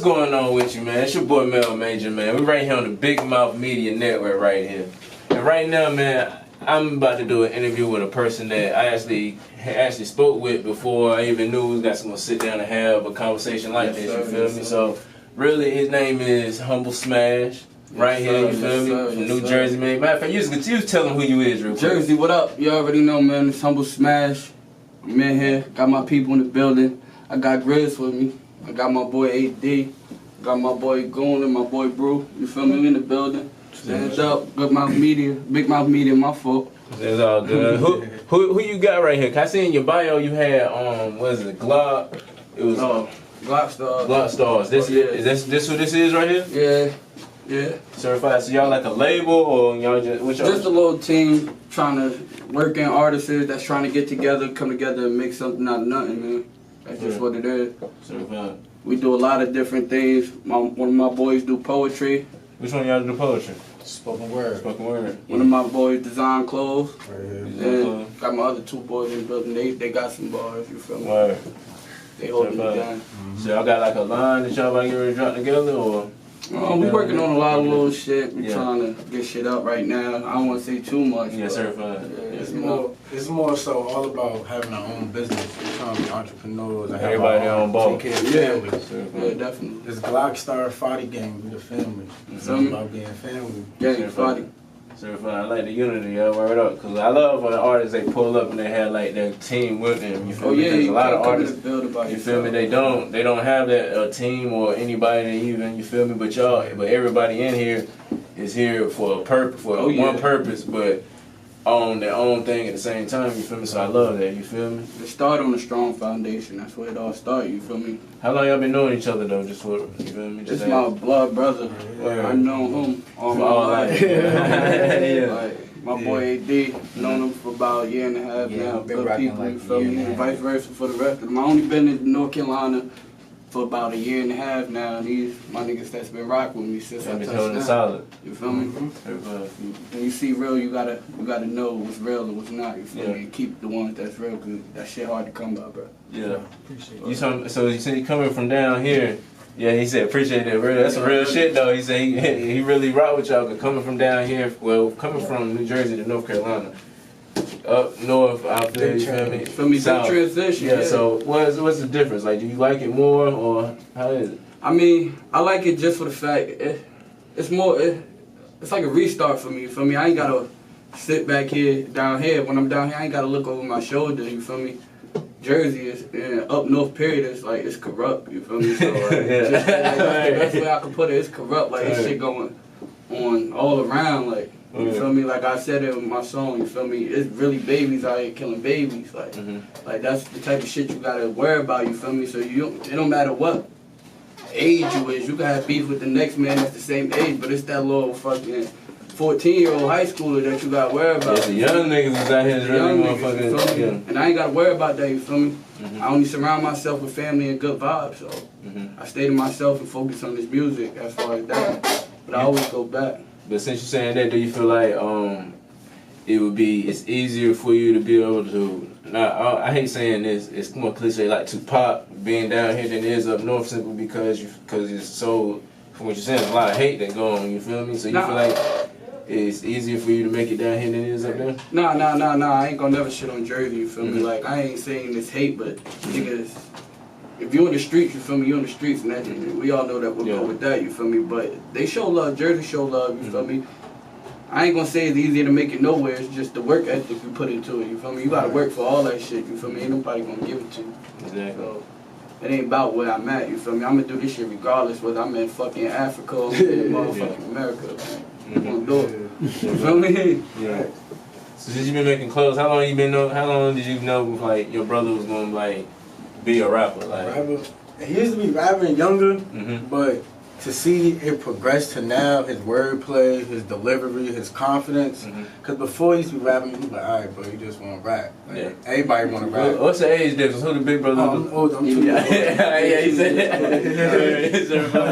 going on with you, man? It's your boy Mel Major, man. We're right here on the Big Mouth Media Network right here. And right now, man, I'm about to do an interview with a person that I actually spoke with before I even knew we was gonna sit down and have a conversation like this, you feel me? So, really, his name is Humble Smash. Right here, you feel me? From New Jersey, man. Matter of fact, you was tell them who you is real quick. Jersey, what up? You already know, man. It's Humble Smash. I'm in here. Got my people in the building. I got Grizz with me. I got my boy AD. Got my boy Goon and my boy Brew. You feel me? We in the building. Stand up. Good Mouth Media. Big Mouth Media, my fault. It's all good. who you got right here? Cause I see in your bio you had what is it, Glock? It was Glock Stars. Glock Stars. This is this who this is right here? Yeah. Yeah. Certified. So y'all like a label or y'all just Just a little team trying to work in artists that's trying to get together, come together and make something out of nothing, man. That's just what it is. Certified. We do a lot of different things. One of my boys do poetry. Which one of y'all do poetry? Spoken word. Spoken word. One of my boys design clothes. Right here. And got my other two boys in the building. They got some bars, you feel me? Word. They holding it down. So y'all got like a line that y'all about to get ready to drop together or? We working on a lot of little shit. We trying to get shit up right now. I don't want to say too much. Yeah, certified. Yeah, it's more so all about having our own business. We're trying to be entrepreneurs. And everybody their own ball. Take care of families. Yeah, definitely. It's Glock Star Foddy gang. We the family. It's all about being family. Gang Foddy. Certified. I like the unity, y'all. Word up. Because I love when artists, they pull up and they have like their team with them. You feel me? Because a lot of artists, you feel me? They don't have that team or anybody that even, you feel me? But everybody in here is here for a purpose, one purpose, but on their own thing at the same time. You feel me? So I love that. You feel me? It started on a strong foundation. That's where it all started. You feel me? How long y'all been knowing each other though? Just for, you feel me? Just my blood brother. Yeah. I know him all my life. Like my boy AD, known him for about a year and a half now. Good people, you feel me? And vice versa for the rest of them. I only been in North Carolina for about a year and a half now. And these my niggas that's been rocking with me since I touched down. Solid. You feel me? When you see real, you gotta know what's real and what's not. You feel me? And keep the ones that's real, cause that shit hard to come by, bro. Yeah. Appreciate it. So you said you coming from down here. Yeah, he said appreciate that. Real. That's some real shit though. He said he really rock with y'all. But coming from down here, coming from New Jersey to North Carolina, up north, out there, you feel me? Feel me? Big transition. Yeah. So what's the difference? Like, do you like it more or how is it? I mean, I like it just for the fact it's more. It's like a restart for me. You feel me? I ain't gotta sit back here, down here. When I'm down here, I ain't gotta look over my shoulder. You feel me? Jersey is up north. Period. It's like it's corrupt. You feel me? So like, just, that's the best way I can put it. It's corrupt. Like this shit going on all around. Like you feel me? Like I said it in my song. You feel me? It's really babies out here killing babies. Like like that's the type of shit you gotta worry about. You feel me? So it don't matter what age you is. You can have beef with the next man that's the same age, but it's that little fucking 14-year-old high schooler that you gotta worry about. Yeah, the young niggas is out here really motherfucking. Yeah. And I ain't gotta worry about that, you feel me? I only surround myself with family and good vibes, so I stay to myself and focus on this music as far as that. But I always go back. But since you're saying that, do you feel like it's easier for you to be able to, I hate saying this, it's more cliche, like to pop being down here than it is up north simply because it's so, from what you're saying, there's a lot of hate that go on, you feel me? So you feel like it's easier for you to make it down here than it is up there? Nah, I ain't gonna never shit on Jersey, you feel me? Like, I ain't saying this hate, but niggas, if you in the streets, you feel me, you in the streets, and that, we all know that we'll go with that, you feel me? But they show love, Jersey show love, you feel me? I ain't gonna say it's easier to make it nowhere, it's just the work ethic you put into it, you feel me? You gotta work for all that shit, you feel me? Ain't nobody gonna give it to you. Exactly. So, it ain't about where I'm at, you feel me? I'm gonna do this shit regardless whether I'm in fucking Africa or in motherfucking America, man. I'm gonna do it. You feel me? Yeah. So since you been making clothes, how long did you know like your brother was gonna like be a rapper? Like rapper. He used to be rapping younger, but to see it progress to now, his wordplay, his delivery, his confidence. Because before he used to be rapping, he was like, all right, bro, you just want to rap. Like, everybody want to rap. What's the age difference? Who the big brother? I'm old, I'm 2 years old. Yeah, he said that.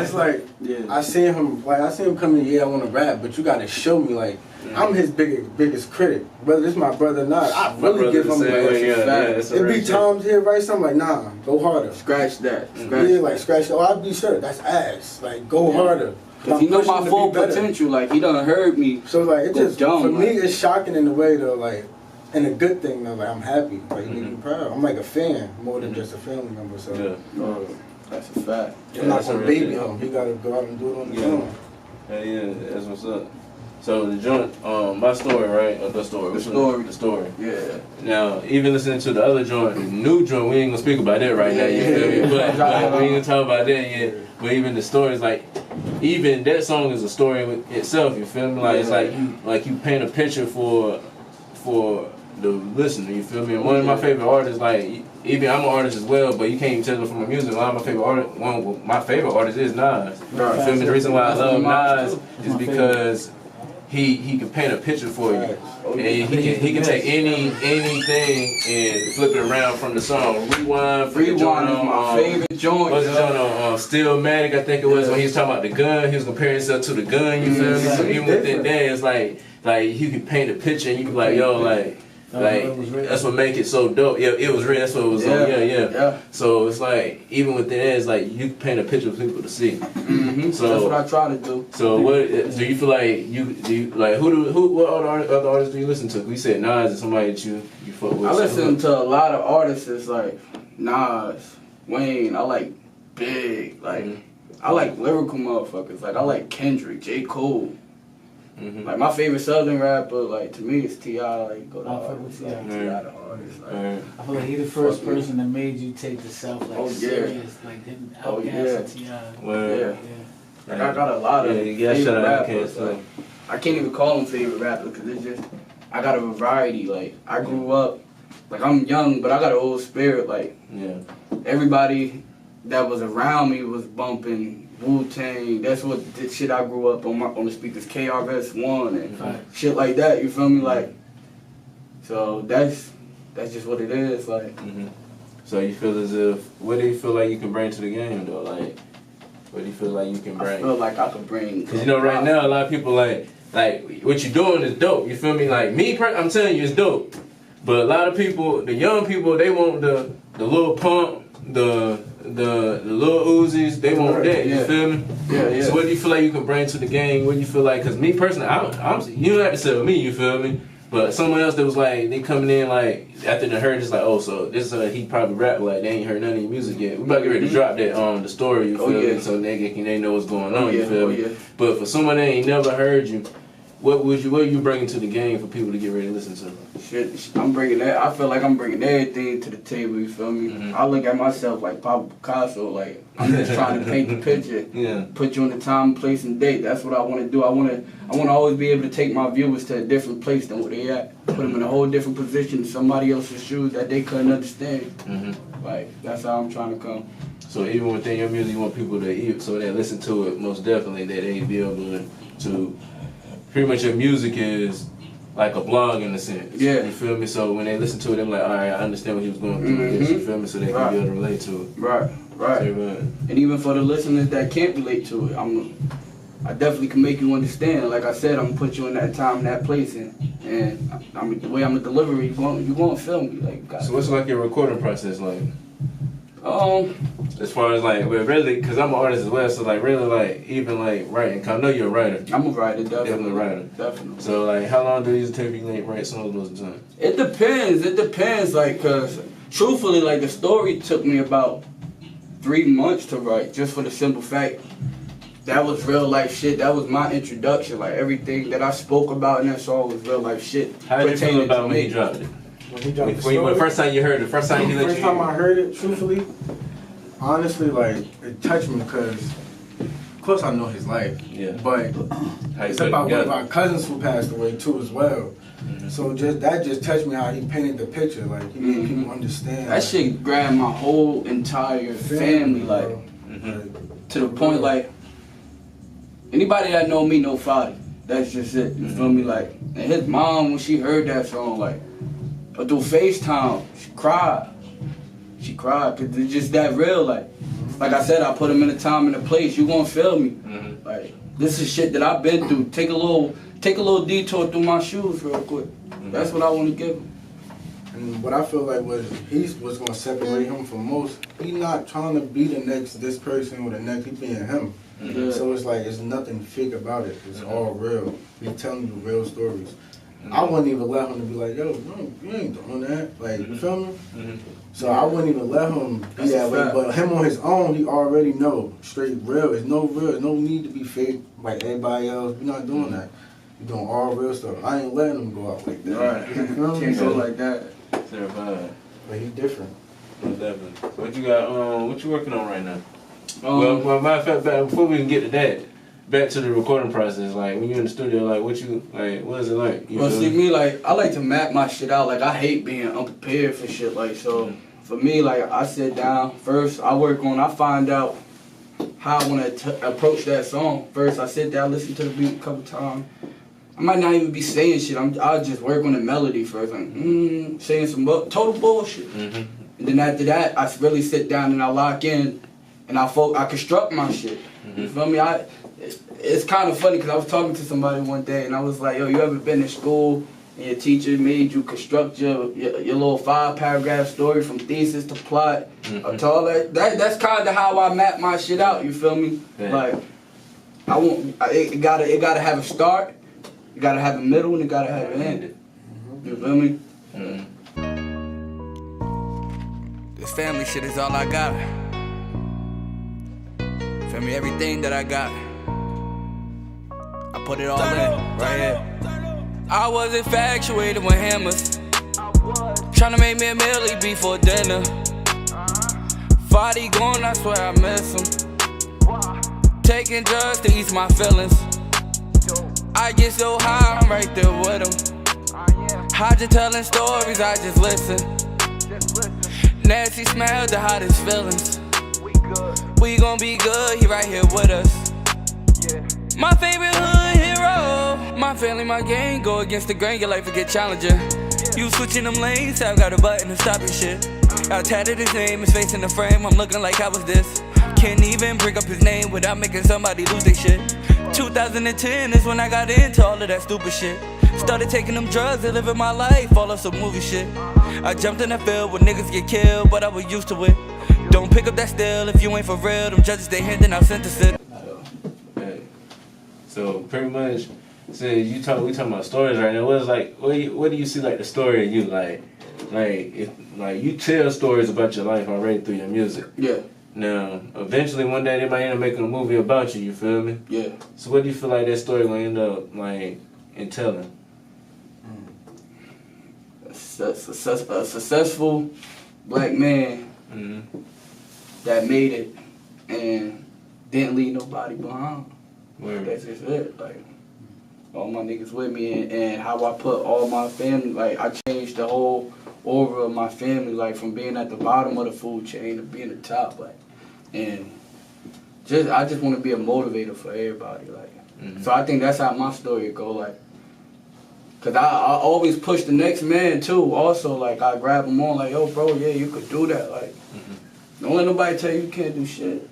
It's like, I seen him come in, I want to rap, but you got to show me, like, I'm his biggest critic. Whether it's my brother or not, I really give him it be times here, right? So I'm like, nah, go harder. Scratch that. Scratch that. Oh, I'll be sure. That's ass. Like, go harder. Cause he know my full potential. Like, he done heard me. So, like, it just, dumb, for me, it's shocking in a way, though, like, and a good thing, though, like, I'm happy. Like, you make me proud. I'm like a fan more than just a family member, so. That's a fact. I'm not gonna baby him. He gotta go out and do it on his own. Yeah, that's what's up. So the joint, my story, right? The story. Yeah. Now, even listening to the other joint, the new joint, we ain't gonna speak about that right now. You feel me? But we ain't gonna talk about that yet. But even the stories, like, even that song is a story in itself. You feel me? Like it's like you paint a picture for the listener. You feel me? And one of my favorite artists, like, even I'm an artist as well, but you can't even tell it from my music. One of my favorite artists is Nas. You feel me? The reason why I love Nas is because he can paint a picture for you, and he can take anything and flip it around from the song. Rewind is my favorite joint. What's the joint on Stillmatic? I think it was when he was talking about the gun. He was comparing himself to the gun. You feel me? So even within that, it's like you can paint a picture and you can be like, yo, like that's what make it so dope. Yeah, it was real. That's what it was on. Yeah. So it's like even within that, it's like you paint a picture for people to see. So that's what I try to do. So what do you feel like what other artists do you listen to? We said Nas is somebody that you fuck with. I listen to a lot of artists. It's like Nas, Wayne. I like Big. Like I like lyrical motherfuckers. Like I like Kendrick, J. Cole. Like my favorite Southern rapper, like to me, it's T.I. Like go to artists, like T.I. the artist. Like, I feel like he's the first person that made you take yourself serious, like didn't outcast T.I. Like I got a lot of favorite rappers. Like, I can't even call them favorite rappers because it's just I got a variety. Like I grew up, like I'm young, but I got an old spirit. Like everybody that was around me was bumping Wu-Tang. That's what the shit I grew up on the speakers, KRS-One and shit like that. You feel me? Like, so that's just what it is. Like, so you feel as if what do you feel like you can bring to the game though? Like, what do you feel like you can bring? I feel like I can bring. Cause you know right now a lot of people like what you're doing is dope. You feel me? Like me, I'm telling you, it's dope. But a lot of people, the young people, they want the Lil Pump, the Lil Uzis, they want that. You feel me? Yeah. So what do you feel like you can bring to the game? What do you feel like? Cause me personally, you don't have to say with me. You feel me? But someone else that was like, they coming in like after they heard, it's like, oh, so this he probably rap like they ain't heard none of your music yet. We about to get ready to drop that the story. You feel me? So they know what's going on. You feel me? But for someone that ain't never heard you, what are you bringing to the game for people to get ready to listen to? Shit, I'm bringing that. I feel like I'm bringing everything to the table. You feel me? I look at myself like Pablo Picasso. Like I'm just trying to paint the picture. Put you in the time, place, and date. That's what I want to do. I want to always be able to take my viewers to a different place than where they at. Put them in a whole different position, in somebody else's shoes that they couldn't understand. Like that's how I'm trying to come. So even within your music, you want people to so they listen to it most definitely that they be able to. Pretty much your music is like a blog in a sense. Yeah. You feel me? So when they listen to it, they're like, all right, I understand what he was going through with this. You feel me? So they can be able to relate to it. Right. And even for the listeners that can't relate to it, I definitely can make you understand. Like I said, I'm gonna put you in that time, that place, and the way I'm gonna deliver it, you won't feel me. Like, so what's like your recording process like? As far as like, well, really, because I'm an artist as well, so like really like, even like writing, cause I know you're a writer. I'm a writer, definitely a writer. Definitely. So like, how long do these take you to write songs most of the time? It depends, like, cause truthfully, like the story took me about 3 months to write, just for the simple fact that was real life shit. That was my introduction. Like everything that I spoke about in that song was real life shit. How did you feel about when he dropped it? When he dropped the story? The first time you heard it, the first time he let you First time I heard it, truthfully, honestly, like, it touched me because, of course I know his life, but it's about one of our cousins who passed away too as well. So that just touched me how he painted the picture, like, he made people understand. That shit grabbed my whole entire family, like, to the point, like, anybody that know me know Fadi. That's just it. You feel me? Like, and his mom, when she heard that song, like, through FaceTime, she cried. She cried because it's just that real. Like I said, I put him in a time and a place. You gonna feel me? Like, this is shit that I've been through. Take a little detour through my shoes real quick. That's what I want to give him. And what I feel like what's gonna separate him from most. He not trying to be the next this person or the next. He being him. So it's like it's nothing fake about it. It's all real. He telling you real stories. I wouldn't even let him to be like, yo, no, you ain't doing that. Like, you feel me? So I wouldn't even let him be that way. But him on his own, he already know straight real. There's no need to be fake like everybody else. We're not doing that. We're doing all real stuff. I ain't letting him go out like that. Right. Can't go like that. But he different. Definitely. So what you got? What you working on right now? Well, matter of fact, before we can get to that, back to the recording process. Like when you're in the studio, like what is it like? Well, see me, like I like to map my shit out. Like I hate being unprepared for shit. Like so, for me, like I sit down first. I find out how I want to approach that song. First, I sit down, listen to the beat a couple times. I might not even be saying shit. I'll just work on the melody first, like saying some total bullshit. And then after that, I really sit down and I lock in, and I construct my shit. You feel me? It's kind of funny because I was talking to somebody one day and I was like, yo, you ever been in school and your teacher made you construct your little 5-paragraph story from thesis to plot to all that? That's kind of how I map my shit out. You feel me? Yeah. Like it gotta have a start, it gotta have a middle, and it gotta have an end. You feel me? This family shit is all I got. Feel me? Everything that I got, I put it all in, right here. I was infatuated with hammers, tryna make me a milli before dinner. Fadi gone, I swear I miss him. Taking drugs to ease my feelings. I get so high, I'm right there with him. I just telling stories, I just listen. Nasty smell, the hottest feelings. We gon' be good, he right here with us. My favorite hood hero. My family, my gang, go against the grain, your life will get challenging. You switching them lanes, I've got a button to stop your shit. I tatted his name, his face in the frame, I'm looking like I was this. Can't even bring up his name without making somebody lose their shit. 2010 is when I got into all of that stupid shit. Started taking them drugs and living my life, all of some movie shit. I jumped in the field where niggas get killed, but I was used to it. Don't pick up that still if you ain't for real. Them judges, they handing out sentences. So pretty much, we talking about stories right now. What's like, what do you see like the story of you like you tell stories about your life already through your music. Yeah. Now, eventually one day they might end up making a movie about you. You feel me? Yeah. So what do you feel like that story gonna end up like in telling? A successful black man that made it and didn't leave nobody behind. Word. That's just it. Like all my niggas with me and how I put all my family. Like I changed the whole aura of my family. Like from being at the bottom of the food chain to being the top. Like and I just want to be a motivator for everybody. Like so I think that's how my story go. Like. Cause I always push the next man too. Also, like I grab him on, like, yo, bro, yeah, you could do that. Like, don't let nobody tell you can't do shit.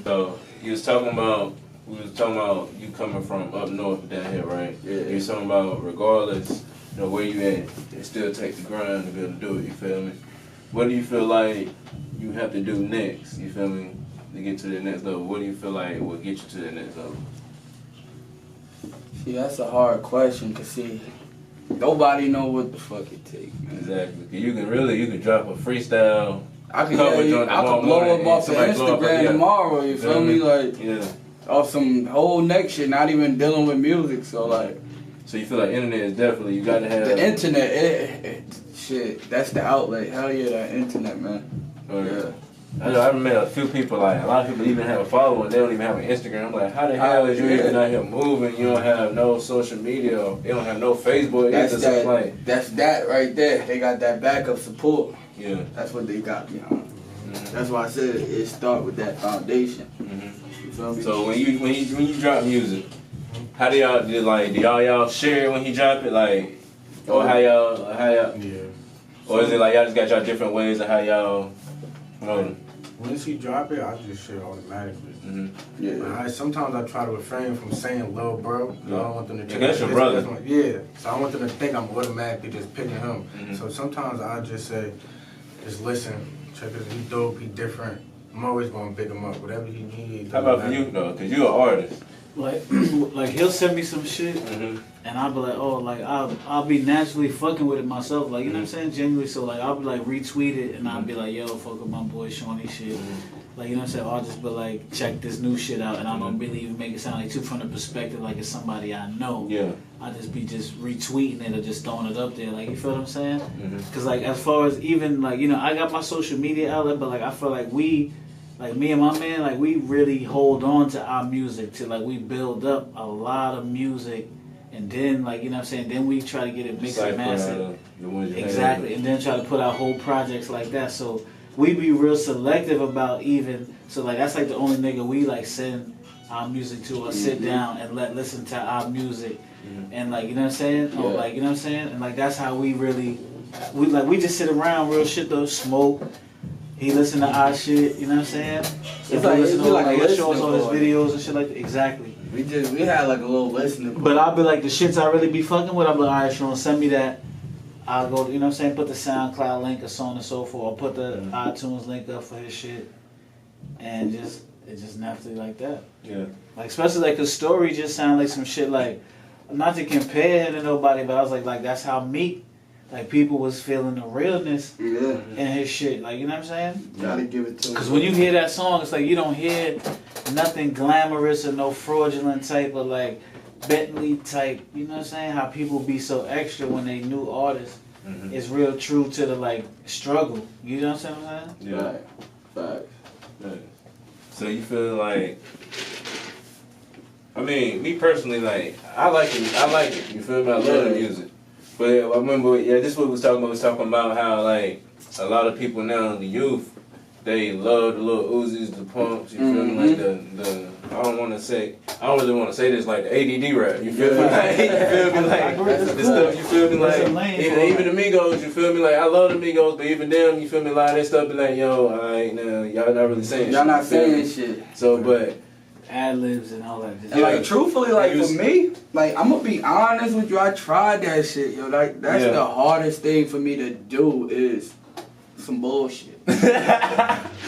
So we was talking about you coming from up north down here, right? Yeah. You was talking about regardless, where you at, it still takes the grind to be able to do it. You feel me? What do you feel like you have to do next? You feel me? To get to the next level. What do you feel like will get you to the next level? See, that's a hard question. Cause see. Nobody know what the fuck it takes, man. Exactly. You can drop a freestyle. I can blow up off the Instagram tomorrow, you feel me? Like, off some whole next shit, not even dealing with music, so like. So you feel like internet is definitely, you gotta have. The internet, shit, that's the outlet. Hell yeah, that internet, man. Oh, yeah. I met a few people, like, a lot of people even have a following, they don't even have an Instagram. I'm like, how the hell is you even out here moving? You don't have no social media, you don't have no Facebook. That's that right there. They got that backup support. Yeah. That's what they got behind. That's why I said it start with that foundation. You feel me? So when you drop music, how do y'all share it when he drop it, like, or how y'all Yeah. or is it like y'all just got y'all different ways of how y'all rolling? Once he drop it, I just share automatically. Mm-hmm. Yeah. Sometimes I try to refrain from saying "lil bro." I don't want them to think that's your brother. Yeah, so I want them to think I'm automatically just picking him. Mm-hmm. So sometimes I just say, just listen, check it. He dope, he different. I'm always gonna pick him up, whatever he needs. How about for you though? Cause you an artist. Like he'll send me some shit, and I'll be like, oh, like I'll be naturally fucking with it myself, like, you know what I'm saying, genuinely. So like I'll be like retweet it, and I'll be like, yo, fuck with my boy Shawnee shit, like, you know what I'm saying. I'll just be like, check this new shit out, and I don't really even make it sound like too from the perspective like it's somebody I know. Yeah. I just be retweeting it or just throwing it up there, like, you feel what I'm saying? Cause like as far as even like, you know, I got my social media outlet, but like I feel like like me and my man, like we really hold on to our music till like we build up a lot of music, and then like, you know what I'm saying, then we try to get it mixed and mastered. Exactly, and then try to put out whole projects like that. So we be real selective about even, so like that's like the only nigga we like send our music to or sit down and listen to our music, and like, you know what I'm saying, or like, you know what I'm saying, and like that's how we just sit around real shit though, smoke. He listen to our shit, you know what I'm saying? If like, listen to like his shows, all his videos and shit like that. Exactly. We had like a little listening. But I'll be like, the shits I really be fucking with, I'll be like, alright, Sean, send me that. I'll go, you know what I'm saying, put the SoundCloud link or so on and so forth, or put the iTunes link up for his shit. And it's just naturally like that. Yeah. Like, especially like his story just sound like some shit like, not to compare him to nobody, but I was like that's how Meek, like, people was feeling the realness in his shit. Like, you know what I'm saying? Gotta give it to him. Because when you hear that song, it's like you don't hear nothing glamorous or no fraudulent type of, like, Bentley type. You know what I'm saying? How people be so extra when they new artists. It's real true to the, like, struggle. You know what I'm saying? Yeah. Facts. So you feel like, I mean, me personally, like, I like it. You feel me? I love the music. But I remember, this is what we was talking about. We was talking about how, like, a lot of people now, the youth, they love the little Uzis, the pumps, you feel me? Like the I don't really want to say this, like the ADD rap, you feel me? Like, you feel me? Like, the stuff, you feel me? Like, even the Migos, you feel me? Like, I love the Migos, but even them, you feel me? A lot of that stuff be like, yo, y'all not really saying shit. Y'all not saying shit. So, but ad-libs and all that. And like, truthfully, like, for me, like, I'm gonna be honest with you, I tried that shit, yo. Like, that's the hardest thing for me to do is some bullshit.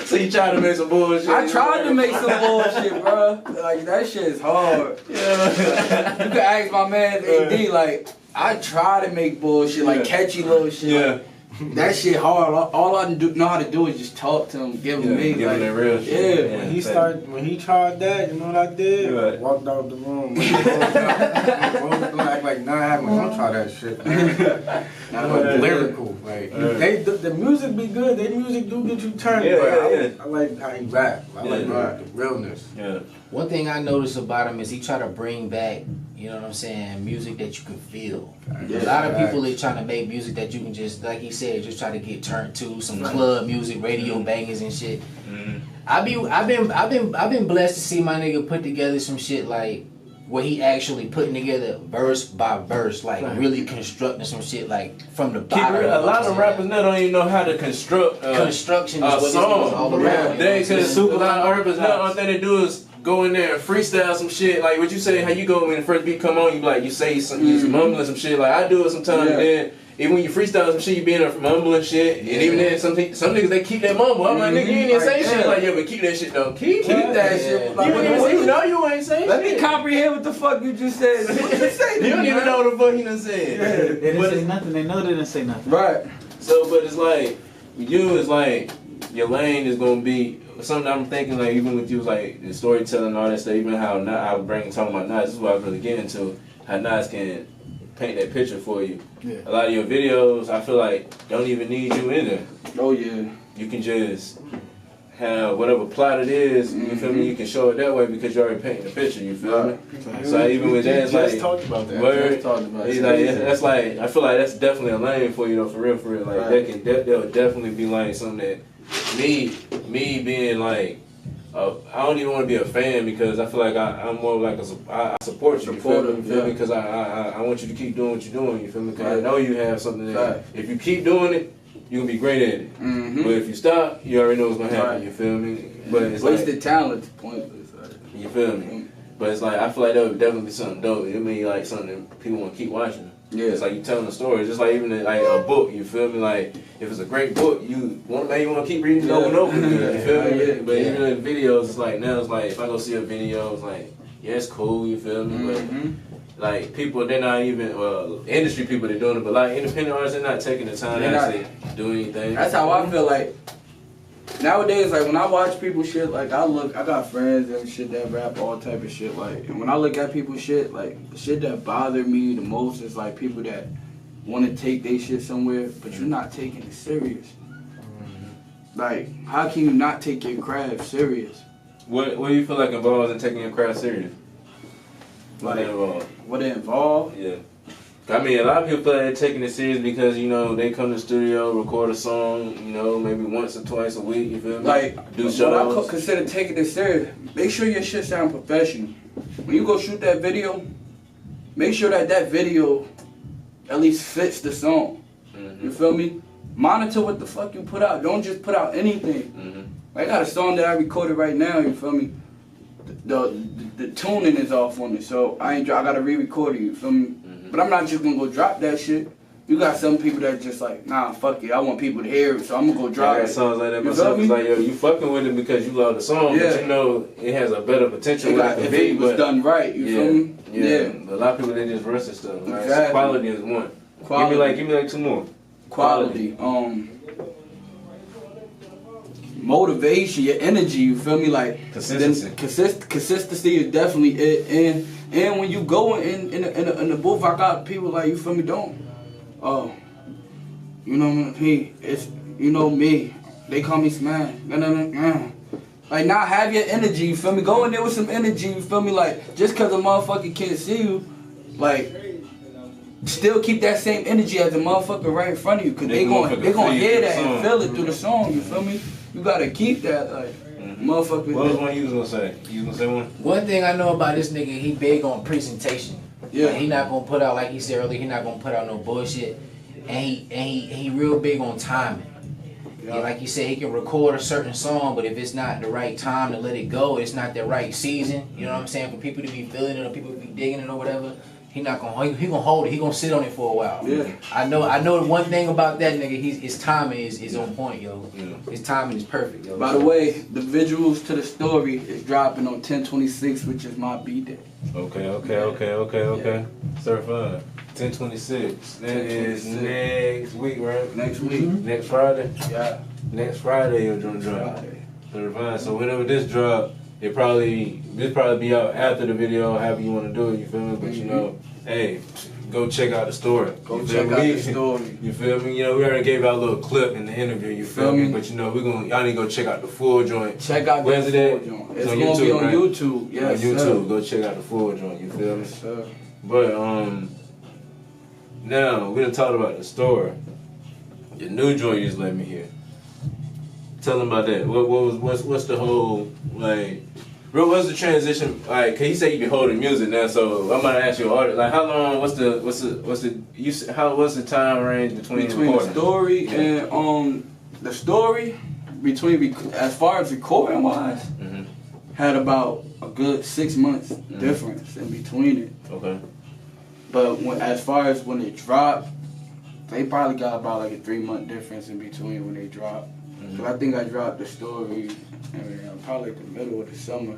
So you tried to make some bullshit? I tried to make some bullshit, bro. Like, that shit is hard. Yeah. You can ask my man AD, like, I try to make bullshit, like catchy little shit. Yeah. Like, that shit hard. All I know how to do is just talk to him, give him me. Give him that real shit. Yeah. When he tried that, you know what I did? Right. Walked out the room. Act like don't try that shit, man. Lyrical. Like, the music be good. Their music do get you turned. I like how he rap. I like the realness. Yeah. One thing I noticed about him is he try to bring back, you know what I'm saying, music that you can feel. A lot of people are trying to make music that you can just, like he said, just try to get turned to, some club music, radio bangers and shit. I've been blessed to see my nigga put together some shit like where he actually putting together verse by verse, like really constructing some shit like from the bottom. A lot of rappers now don't even know how to construct construction is what song. All around. A lot of rappers now, all they do is go in there and freestyle some shit. Like what you say, how you go when the first beat come on, you like you say some, you mumbling some shit. Like I do it sometimes. And then even when you freestyle some shit, you be in there mumbling shit. And even then, some niggas they keep that mumble. I'm like, nigga, you ain't even say shit. Like, but keep that shit though. Keep that shit. Like, you know you ain't saying shit. Let me comprehend what the fuck you just said. You don't even know what the fuck he done said. They didn't say nothing. They know they didn't say nothing. Right. So, but it's like you is like your lane is gonna be. Something I'm thinking, like, even with you, like, the storytelling and all that stuff, even how I was talking about Nas, this is what I was really getting to, how Nas can paint that picture for you. Yeah. A lot of your videos, I feel like, don't even need you in there. Oh, yeah. You can just have whatever plot it is, you feel me, you can show it that way because you're already painting the picture, you feel me? So even with that, it's like, talked about that. That's like, I feel like that's definitely a lane for you, though, for real. Like, that would definitely be like something that me being like I don't even want to be a fan because I feel like I'm more like I support you. You feel me? Because I want you to keep doing what you're doing. You feel me? Because I know you have something that if you keep doing it, you're gonna be great at it. Mm-hmm. But if you stop, you already know what's gonna happen. You feel me? But it's wasted talent. Pointless. You feel me? But it's like I feel like that would definitely be something dope. It mean like something that people want to keep watching. Yeah, it's like you telling a story. It's just like even like a book. You feel me? Like if it's a great book, you want to keep reading it over and over again. You feel me? Yeah. But even in videos, it's like now it's like if I go see a video, it's like yeah, it's cool. You feel me? Mm-hmm. But like people, they're not even industry people. They're doing it, but like independent artists, they're not taking the time to actually do anything. That's how I feel like. Nowadays, like when I watch people shit, like I got friends and shit that rap all type of shit, like, and when I look at people's shit, like the shit that bother me the most is like people that want to take their shit somewhere, but you're not taking it serious. Like, how can you not take your craft serious? What do you feel like involves in taking your craft serious? What it involves? Yeah. I mean, a lot of people feel like they're taking it serious because, you know, they come to the studio, record a song, you know, maybe once or twice a week, you feel me? Like, do shows. What I consider taking it serious, make sure your shit sound professional. When you go shoot that video, make sure that video at least fits the song. Mm-hmm. You feel me? Monitor what the fuck you put out. Don't just put out anything. Mm-hmm. I got a song that I recorded right now, you feel me? The tuning is off on it, so I gotta re-record it, you feel me? Mm-hmm. But I'm not just gonna go drop that shit. You got some people that just like, nah, fuck it, I want people to hear it, so I'm gonna go drop it. I got songs like that myself. It's like, yo, you fucking with it because you love the song, but you know it has a better potential if it was done right, you feel me? Yeah. A lot of people, they just rush and stuff. Right? Exactly. Quality is one. Give me like two more. Quality. Motivation, your energy, you feel me? Like consistency. Consistency is definitely it. And when you go in the booth, I got people like, you feel me? You know me. It's me. They call me Smash. Like now, have your energy. You feel me? Go in there with some energy. You feel me? Like just cause a motherfucker can't see you, like. Still keep that same energy as the motherfucker right in front of you, cause they gonna hear that and feel it through the song. You feel me? You gotta keep that, like, motherfucker. What was one you was gonna say? You was gonna say one? One thing I know about this nigga, he big on presentation. Yeah. Like, he not gonna put out, like he said earlier, he not gonna put out no bullshit, and he real big on timing. Yeah. Like you said, he can record a certain song, but if it's not the right time to let it go, it's not the right season. You know what I'm saying? For people to be feeling it or people to be digging it or whatever. He gonna hold it. He gonna sit on it for a while. Yeah. I know one thing about that nigga. His timing is on point, yo. Yeah. His timing is perfect, yo. By the way, the visuals to the story is dropping on 10/26, which is my B-day. Okay. Certified. 10/26. That is next week, right? Next week. Next Friday. Yeah. Next Friday, your joint drop. Certified. So whenever this drop. This probably be out after the video, however you want to do it, you feel me? But you know, hey, go check out the story. Go check out the story. You feel me? You know, we already gave out a little clip in the interview, you feel me? But you know, y'all need to go check out the full joint. Check out the full joint. It's on YouTube, be on YouTube. Yes, on YouTube. Go check out the full joint, you feel me? Yes, sir. But now we're gonna talk about the story. Your new joint you just let me hear. Tell them about that. What's the whole like? What's the transition like? Cause you say you be holding music now, so I'm gonna ask you, like, how long? What's the time range between the story and the story between as far as recording wise, had about a good 6 months difference in between it. Okay. But as far as when it dropped, they probably got about like a 3-month difference in between when they dropped. So I think I dropped the story probably like the middle of the summer,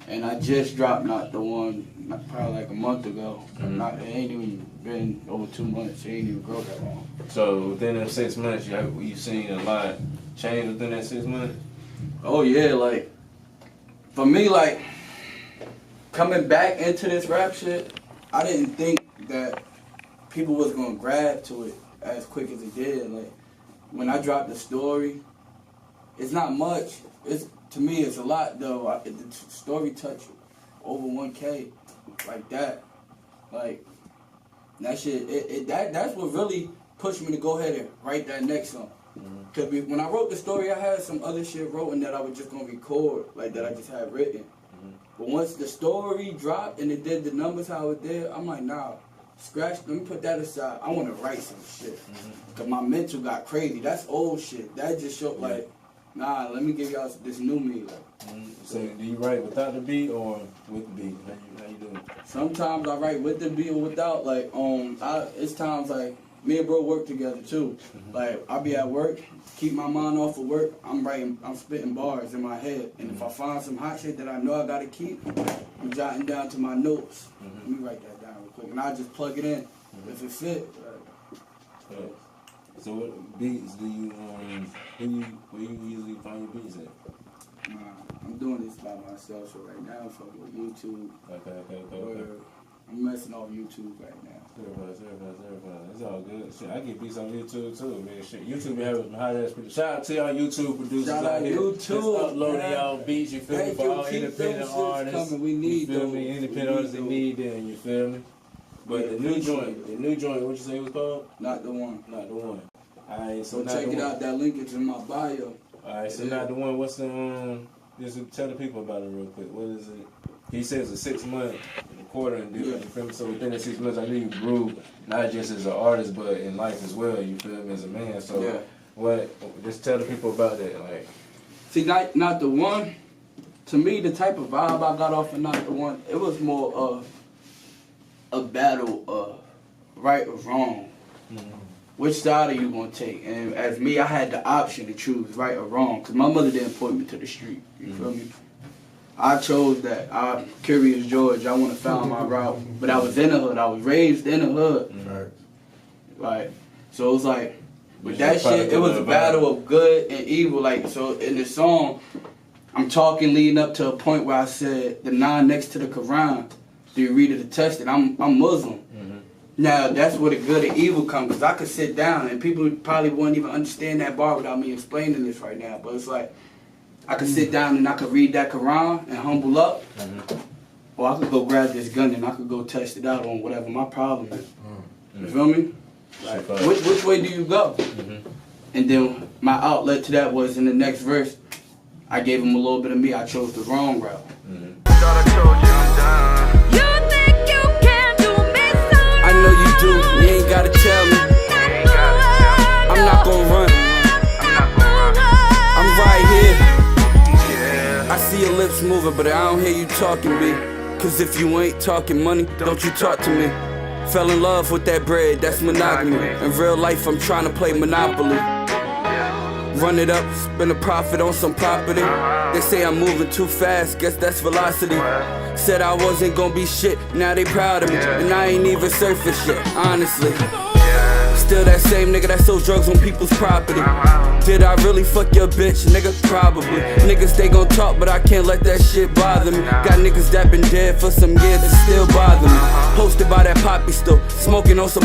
and I just dropped probably like a month ago. It ain't even been over 2 months. It ain't even grow that long. So within that 6 months, you seen a lot change within that 6 months? Oh yeah, like for me, like coming back into this rap shit, I didn't think that people was gonna grab to it as quick as it did. Like when I dropped the story, it's not much. To me, it's a lot though. The story touched over 1K, like that. Like that shit. That's what really pushed me to go ahead and write that next song. Cause when I wrote the story, I had some other shit written that I was just gonna record, like that I just had written. But once the story dropped and it did the numbers how it did, I'm like, nah, scratch, let me put that aside. I wanna write some shit. Cause my mental got crazy. That's old shit. That just showed like, nah, let me give y'all this new me. Like. So do you write without the beat or with the beat? How you doing? Sometimes I write with the beat or without. Like, it's times like me and bro work together too. Like, I'll be at work, keep my mind off of work. I'm spitting bars in my head. And if I find some hot shit that I know I gotta keep, I'm jotting down to my notes. Let me write that down real quick. And I just plug it in. If it fit. So what beats do you, where you usually find your beats at? I'm doing this by myself, so right now I'm fucking with YouTube. Okay. I'm messing off YouTube right now. Everybody. It's all good. Shit, I get beats on YouTube too, man. Shit, YouTube be having some hot ass people. Shout out to y'all YouTube producers Shout out out here. YouTube, That's uploading man. y'all beats, you feel me? For all independent artists. We need you feel those. me? Independent artists, they need them, you feel me? But the new joint, what you say it was called? Not the one. Not the one. Alright, so check it out, that link is in my bio. Alright, so not the one, what's the, just tell the people about it real quick. What is it? He says a 6 month recording deal, you feel me? So within the 6 months, I knew you grew, not just as an artist, but in life as well, you feel me, as a man. So just tell the people about that, like. See, not the one, to me, the type of vibe I got off of Not the One, it was more of a battle of right or wrong. Which side are you gonna take? And as me, I had the option to choose right or wrong, because my mother didn't point me to the street. You feel me? I chose that. I'm Curious George. I want to find my route. But I was in the hood. I was raised in the hood. Like, so it was like, with that shit, it was a battle of good and evil. Like, so in the song, I'm talking leading up to a point where I said, the 9 next to the Quran, do you read it or test it? I'm Muslim. Now, that's where the good and evil come, because I could sit down and people probably wouldn't even understand that bar without me explaining this right now. But it's like, I could sit down and I could read that Quran and humble up, or I could go grab this gun and I could go test it out on whatever my problem is. You feel me? Like, which way do you go? And then my outlet to that was in the next verse, I gave him a little bit of me, I chose the wrong route. I know you do, you ain't gotta tell me. I'm not gonna run. I'm right here. I see your lips moving, but I don't hear you talking, B. Cause if you ain't talking money, don't you talk to me. Fell in love with that bread, that's monogamy. In real life, I'm trying to play Monopoly. Run it up, spend a profit on some property. They say I'm moving too fast, guess that's velocity. Said I wasn't gonna be shit, now they proud of me. And I ain't even surfaced yet, honestly. Still that same nigga that sold drugs on people's property. Did I really fuck your bitch, nigga? Probably. Niggas, they gon' talk, but I can't let that shit bother me. Got niggas that been dead for some years that still bother me. Hosted by that poppy still, smoking on some